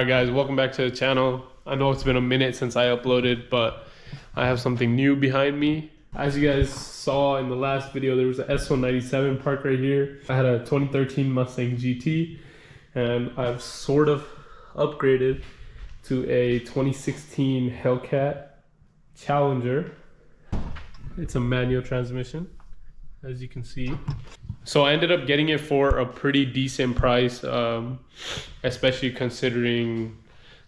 Alright guys, welcome back to the channel. I know it's been a minute since I uploaded, but I have something new behind me. As you guys saw in the last video, there was an S197 parked right here. I had a 2013 Mustang GT, and I've sort of upgraded to a 2016 Hellcat Challenger. It's a manual transmission, as you can see. So I ended up getting it for a pretty decent price, especially considering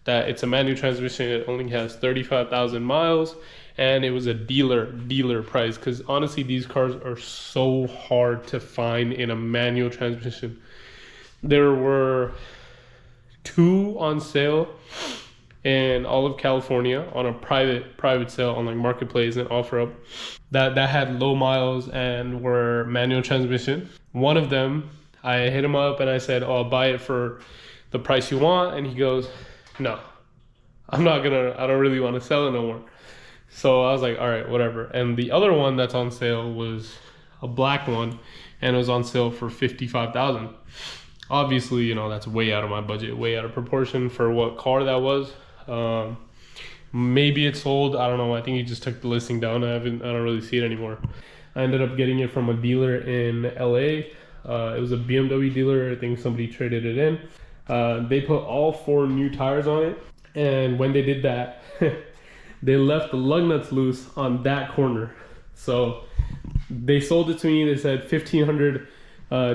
that it's a manual transmission. It only has 35,000 miles, and it was a dealer price, because honestly these cars are so hard to find in a manual transmission. There were 2 on sale in all of California on a private sale on like Marketplace and OfferUp that had low miles and were manual transmission. One of them, I hit him up and I said, "Oh, I'll buy it for the price you want," and he goes, "No, I don't really want to sell it no more." So I was like, all right, whatever. And the other one that's on sale was a black one, and it was on sale for 55,000. Obviously, you know, that's way out of my budget, way out of proportion for what car that was. Maybe it sold, I don't know. I think he just took the listing down. I don't really see it anymore. I ended up getting it from a dealer in LA. It was a BMW dealer. I think somebody traded it in. They put all 4 new tires on it, and when they did that, they left the lug nuts loose on that corner. So they sold it to me. They said $1,500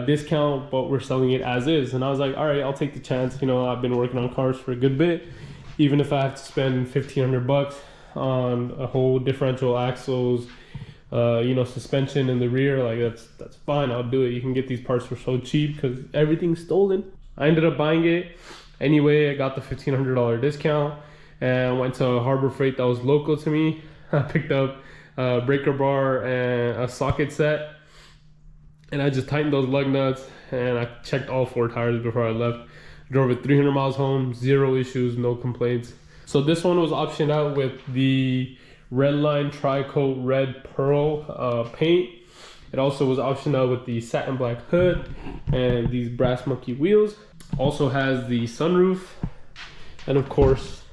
discount, but we're selling it as is. And I was like, all right, I'll take the chance. You know, I've been working on cars for a good bit. Even if I have to spend $1,500 on a whole differential, axles, you know, suspension in the rear, like that's fine. I'll do it. You can get these parts for so cheap because everything's stolen. I ended up buying it anyway. I got the $1,500 discount and went to Harbor Freight that was local to me. I picked up a breaker bar and a socket set, and I just tightened those lug nuts, and I checked all 4 tires before I left. Drove it 300 miles home, 0 issues, no complaints. So this one was optioned out with the Redline Tri-Coat Red Pearl paint. It also was optioned out with the satin black hood and these brass monkey wheels. Also has the sunroof, and of course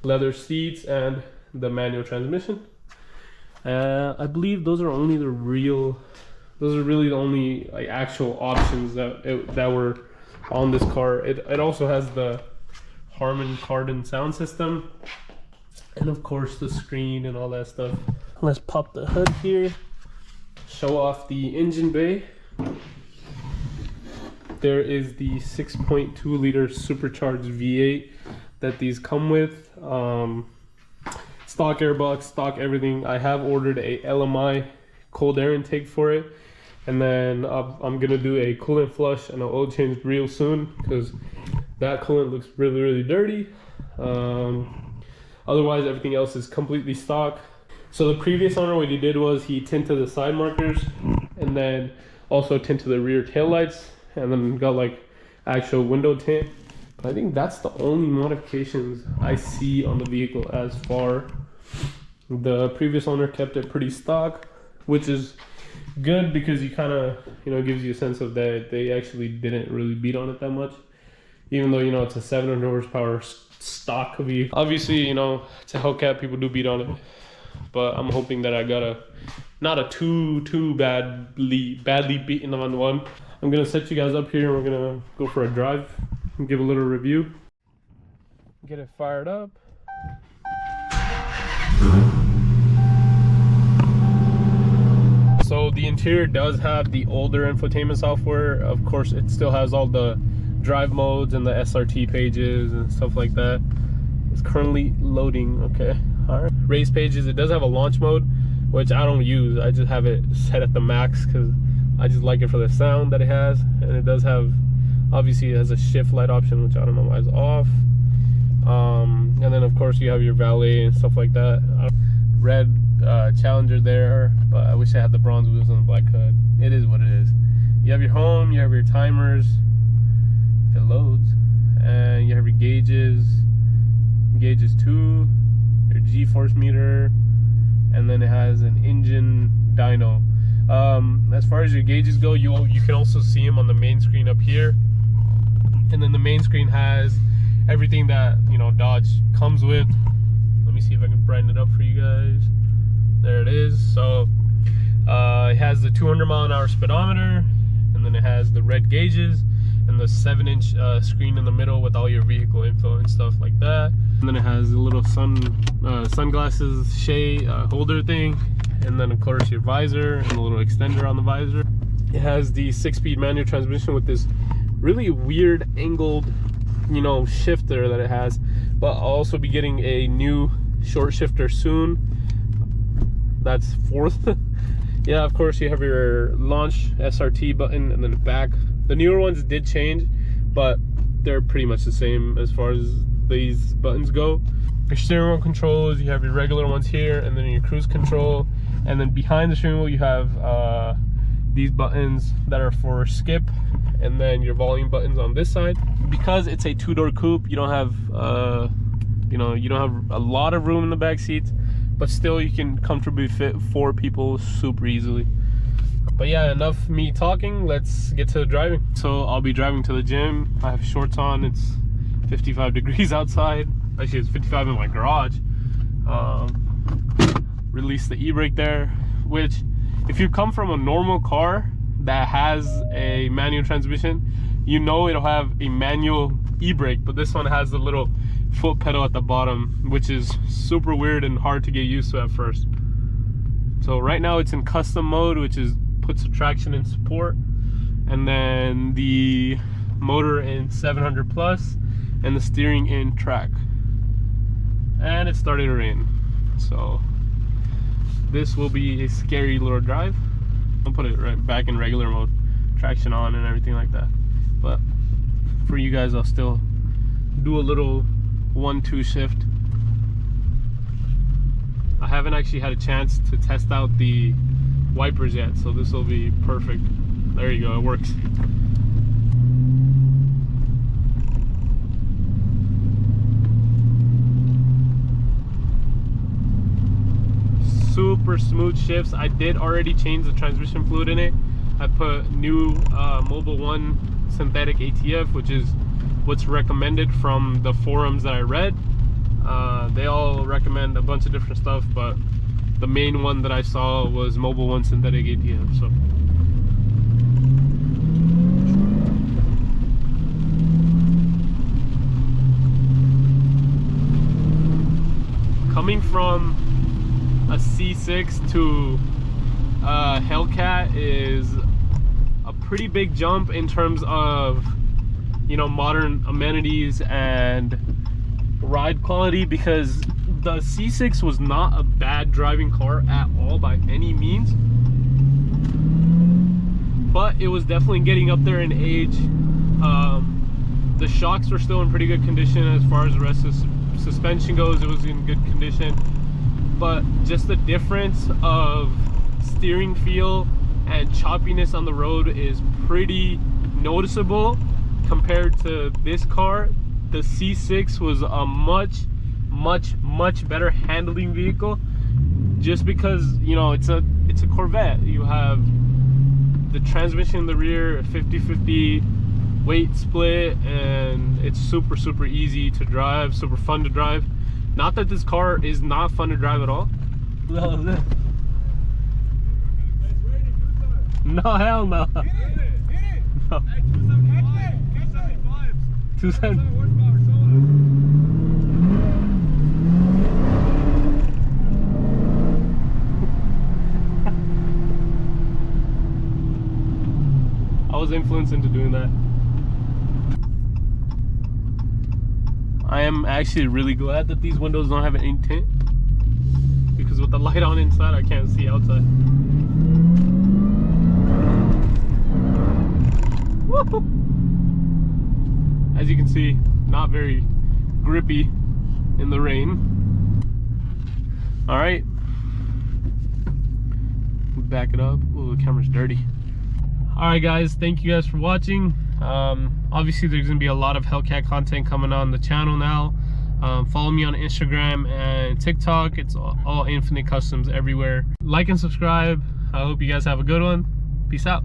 leather seats and the manual transmission. I believe those are really the only like actual options that were on this car. It also has the Harman Kardon sound system, and of course the screen and all that stuff. Let's pop the hood here, show off the engine bay. There is the 6.2 liter supercharged V8 that these come with. Stock airbox, stock everything. I have ordered a LMI cold air intake for it, and then I'm gonna do a coolant flush and an oil change real soon, because that coolant looks really dirty. Otherwise everything else is completely stock. So the previous owner, what he did was he tinted the side markers and then also tinted the rear tail lights, and then got like actual window tint. But I think that's the only modifications I see on the vehicle as far. The previous owner kept it pretty stock, which is good because you kind of, you know, gives you a sense of that they actually didn't really beat on it that much, even though, you know, it's a 700 horsepower stock vehicle. Obviously, you know, it's a Hellcat, people do beat on it, but I'm hoping that I got not a too badly beaten on one. I'm gonna set you guys up here and we're gonna go for a drive and give a little review, get it fired up. So the interior does have the older infotainment software. Of course, it still has all the drive modes and the SRT pages and stuff like that. It's currently loading. Okay, all right. Race pages. It does have a launch mode, which I don't use. I just have it set at the max because I just like it for the sound that it has. And it does have, obviously it has a shift light option, which I don't know why is off. And then of course you have your valet and stuff like that. Red Challenger there, but I wish I had the bronze wheels on the black hood. It is what it is. You have your home, you have your timers if it loads, and you have your gauges 2, your G-force meter, and then it has an engine dyno. As far as your gauges go, you can also see them on the main screen up here, and then the main screen has everything that, you know, Dodge comes with. Let me see if I can brighten it up for you guys. There it is. So it has the 200-mile-an-hour speedometer, and then it has the red gauges and the 7-inch screen in the middle with all your vehicle info and stuff like that. And then it has a little sunglasses shade holder thing, and then of course your visor and a little extender on the visor. It has the 6-speed manual transmission with this really weird angled, you know, shifter that it has, but I'll also be getting a new short shifter soon. That's 4th. Yeah, of course you have your launch SRT button, and then the back. The newer ones did change, but they're pretty much the same as far as these buttons go. Your steering wheel controls, you have your regular ones here, and then your cruise control, and then behind the steering wheel you have these buttons that are for skip, and then your volume buttons on this side. Because it's a 2-door coupe, you don't have you know, you don't have a lot of room in the back seats, but still you can comfortably fit 4 people super easily. But yeah, enough me talking, let's get to driving. So I'll be driving to the gym. I have shorts on, it's 55 degrees outside. Actually, it's 55 in my garage. Release the e-brake there, which if you come from a normal car that has a manual transmission, you know it'll have a manual e-brake, but this one has the little foot pedal at the bottom, which is super weird and hard to get used to at first. So right now it's in custom mode, which is puts the traction in support, and then the motor in 700 plus, and the steering in track. And it started to rain, so this will be a scary little drive. I'll put it right back in regular mode, traction on and everything like that. But for you guys, I'll still do a little 1-2 shift. I haven't actually had a chance to test out the wipers yet, so this will be perfect. There you go, it works. Super smooth shifts. I did already change the transmission fluid in it. I put new Mobil 1 synthetic ATF, which is what's recommended from the forums that I read. They all recommend a bunch of different stuff, but the main one that I saw was Mobil 1 synthetic ATF. So coming from a C6 to Hellcat is a pretty big jump in terms of, you know, modern amenities and ride quality, because the C6 was not a bad driving car at all by any means, but it was definitely getting up there in age. The shocks were still in pretty good condition. As far as the rest of suspension goes, it was in good condition, but just the difference of steering feel and choppiness on the road is pretty noticeable compared to this car. The C6 was a much better handling vehicle, just because, you know, it's a Corvette. You have the transmission in the rear, 50-50 weight split, and it's super easy to drive, super fun to drive. Not that this car is not fun to drive at all. What the hell is this? No, hell no. Hit it. No. Hey, 275. 270. I was influenced into doing that. I am actually really glad that these windows don't have any tint, because with the light on inside, I can't see outside. Woo! As you can see, not very grippy in the rain. All right, back it up. Oh, the camera's dirty. All right, guys, thank you guys for watching. Obviously there's gonna be a lot of Hellcat content coming on the channel now. Follow me on Instagram and TikTok. It's all Infinite Customs everywhere. Like and subscribe. I hope you guys have a good one. Peace out.